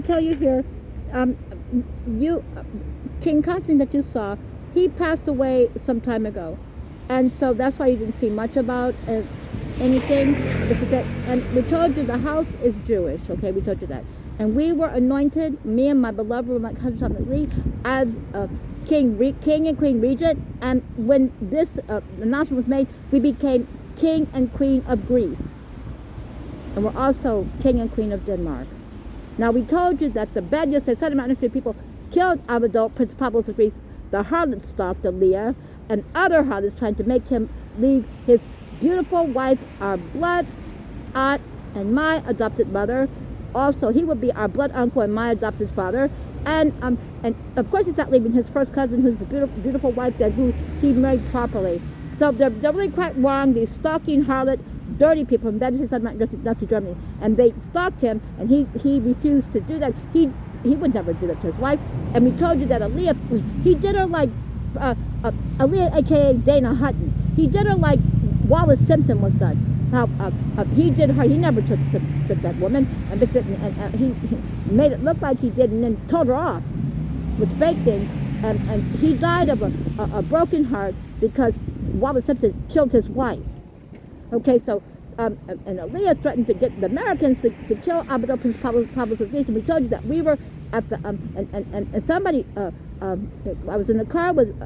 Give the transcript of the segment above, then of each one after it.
to tell you here, um, you, King Constantine that you saw, he passed away some time ago, and so that's why you didn't see much about anything. And we told you the house is Jewish. Okay, we told you that, and we were anointed, me and my beloved my husband Lee, as king and queen regent. And when this announcement was made, we became king and queen of Greece, and we're also king and queen of Denmark. Now we told you that the bad Yosef Sedimant people killed Abadol, Prince Pablos of Greece. The harlot stalked Leah, and other harlots trying to make him leave his beautiful wife, our blood aunt and my adopted mother. Also, he would be our blood uncle and my adopted father. And of course, he's not leaving his first cousin, who's the beautiful wife that who he married properly. So they're really quite wrong. These stalking harlot, dirty people from not to Germany, and they stalked him, and he refused to do that. He would never do that to his wife. And we told you that Aaliyah, he did her like Aaliyah, aka Dana Hutton. He did her like Wallace Simpson was done. How he did her. He never took that woman, and he made it look like he did, and then told her off. It was fake thing, and he died of a broken heart because Wallace Simpson killed his wife. Okay, so and Aaliyah threatened to get the Americans to kill Abadol, Prince Pablos of Greece, and we told you that we were at the and somebody I was in the car with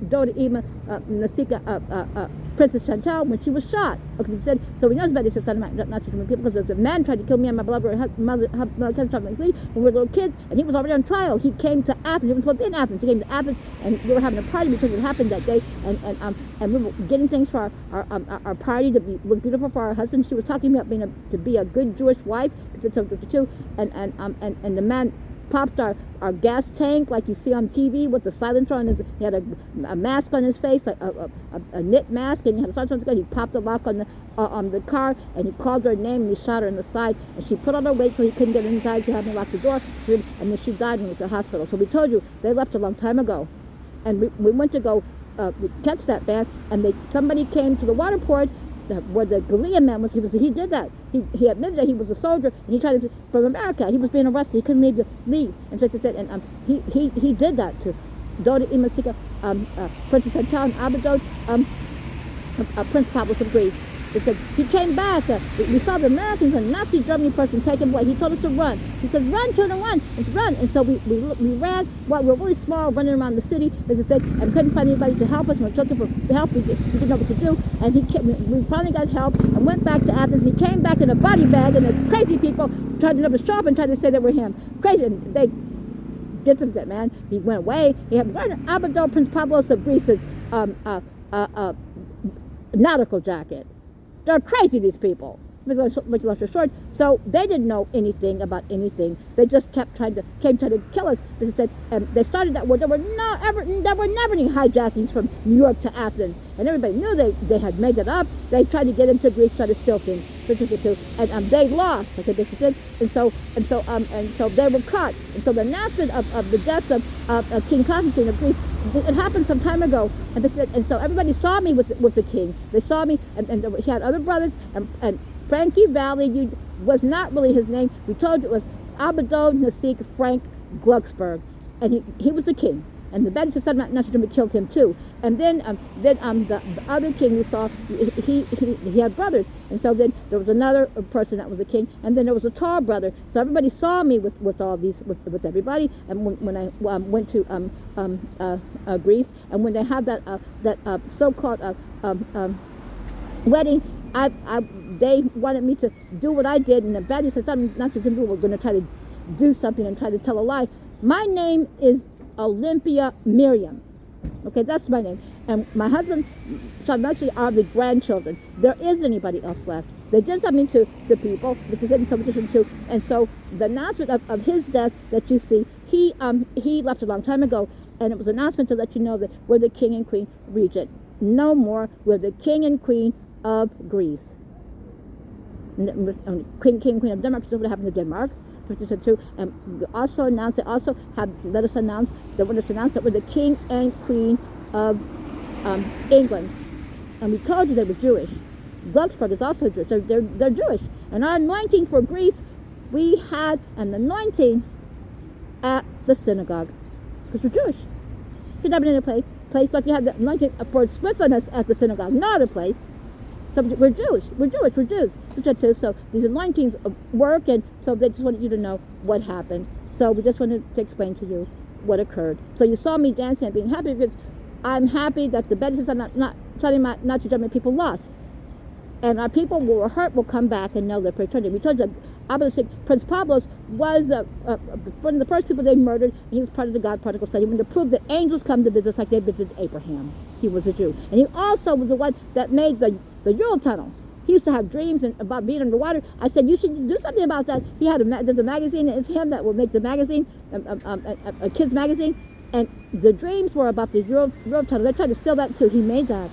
Dota Ima Nasika Princess Chantal when she was shot. Okay, so we know about this not to people, because the man tried to kill me and my beloved mother when we were little kids, and he was already on trial. He came to Athens. He was supposed to be in Athens. He came to Athens, and we were having a party because it happened that day, and we were getting things for our party to look beautiful for our husband. She was talking about to be a good Jewish wife, because it's subject to, and the man popped our gas tank like you see on TV with the silencer on his. He had a mask on his face, like a knit mask, and he had a silencer on his gun. He popped the lock on the car, and he called her name, and he shot her in the side, and she put on her weight so he couldn't get inside. She had to lock the door, and then she died and went to the hospital. So we told you they left a long time ago, and we went to go catch that man, and somebody came to the water port. Where the Galilean man was, he did that. He admitted that he was a soldier, and he tried to from America. He was being arrested. He couldn't leave. And so he said, and he did that to Dota Imasika, Princess Chantal, and Abadol, Prince Pablos of Greece. They said he came back. We saw the Americans and Nazi Germany person take him away. He told us to run. He says, "Run, children, run!" It's run. And so we ran. Well, we were really small, running around the city, as I said, and couldn't find anybody to help us. We were looking for help. We didn't know what to do. And we finally got help and went back to Athens. He came back in a body bag, and the crazy people tried to never show up and tried to say they were him. Crazy. And they did something to that man. He went away. He had Abadol, Prince Pablos of Greece's nautical jacket. They're crazy, these people. Make it long short. So they didn't know anything about anything. They just kept trying to kill us. They started that war. There were never any hijackings from New York to Athens, and everybody knew they had made it up. They tried to get into Greece, tried to steal things, and they lost. Okay, this is it. And so they were caught. And so the announcement of the death of King Constantine of Greece, it happened some time ago, and so everybody saw me with the king. They saw me, and he had other brothers, and Frankie Valley was not really his name. We told you it was Abadol Nasik Frank Glucksberg, and he was the king. And the Bedouins of Southern National killed him too. And then the other king we saw, he had brothers, and so then there was another person that was a king, and then there was a tall brother. So everybody saw me with all these with everybody. And when I went to Greece, and when they had that so-called wedding, they wanted me to do what I did, and the Bedouins of Southern National people were going to try to do something and try to tell a lie. My name is Olympia Miriam. Okay, that's my name. And my husband, so I'm actually are the grandchildren. There isn't anybody else left. They did something to people, which is something different too. And so the announcement of his death that you see, he left a long time ago, and it was an announcement to let you know that we're the king and queen regent. No more. We're the king and queen of Greece. And king and queen of Denmark. So what happened to Denmark? And we also announced, they also have let us announce that when it's announced that we're the king and queen of England. And we told you they were Jewish. Glucksberg is also Jewish. They're Jewish. And our anointing for Greece, we had an anointing at the synagogue. Because we're Jewish. You've never been in a place like you have the anointing for Switzerland at the synagogue. No other place. So we're Jews. We're Jewish. We're Jews. So these anointings work, and so they just wanted you to know what happened. So we just wanted to explain to you what occurred. So you saw me dancing and being happy because I'm happy that the benefits are not to judgment people lost. And our people who were hurt will come back and know their eternity. We told you, Prince Pablos was one of the first people they murdered, and he was part of the God Particle Study. When to prove that angels come to visit us like they visited Abraham. He was a Jew. And he also was the one that made the Eurotunnel. He used to have dreams about being underwater. I said, you should do something about that. He had there's a magazine, it's him that will make the magazine, a kid's magazine. And the dreams were about the Eurotunnel. They tried to steal that too. He made that.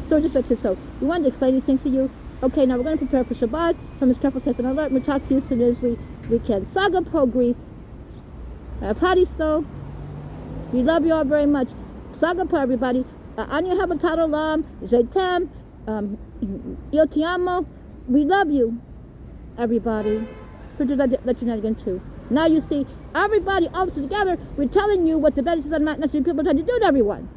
So we wanted to explain these things to you. Okay, now we're going to prepare for Shabbat from His Careful Safe and Alert. We'll talk to you as soon as we can. Saga Po Greece. Padisto. We love you all very much. Saga Po, everybody. Anya Habatat Olam. Zaitem. Io Ti Amo. We love you, everybody. Let you know again too. Now you see, everybody all together, we're telling you what the benefits of not people are trying to do to everyone.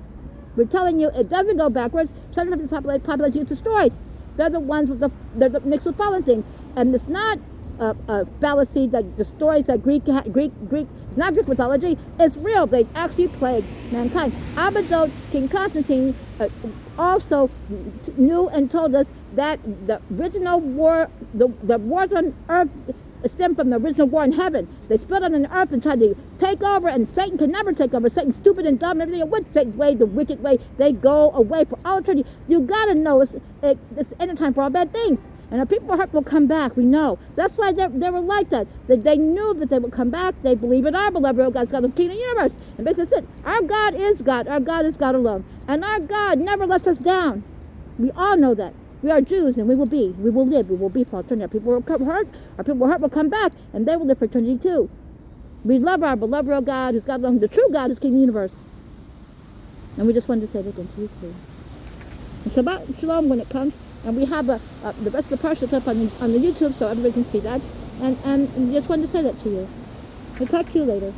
We're telling you it doesn't go backwards. 70% of the population is destroyed. They're the ones they're mixed with pollen things. And it's not a fallacy that the stories that Greek, it's not Greek mythology, it's real. They actually plagued mankind. Abaddon, King Constantine, also knew and told us that the original war, the wars on earth stemmed from the original war in heaven. They split on the earth and tried to take over, and Satan can never take over. Satan's stupid and dumb and everything. It went Satan's way, the wicked way. They go away for all eternity. You gotta know it's end time for all bad things. And our people heart will come back. We know. That's why they were like that. They knew that they would come back. They believe in our beloved real God's God, the King of the universe. And basically that's it. Our God is God. Our God is God alone. And our God never lets us down. We all know that. We are Jews, and we will live, we will be for eternity. Our people will hurt, will come back, and they will live for eternity too. We love our beloved real God, who's God alone, the true God, who's King of the universe. And we just wanted to say that again to you too. And Shabbat Shalom when it comes, and we have the rest of the parsha up on the YouTube so everybody can see that. And just wanted to say that to you. I'll talk to you later.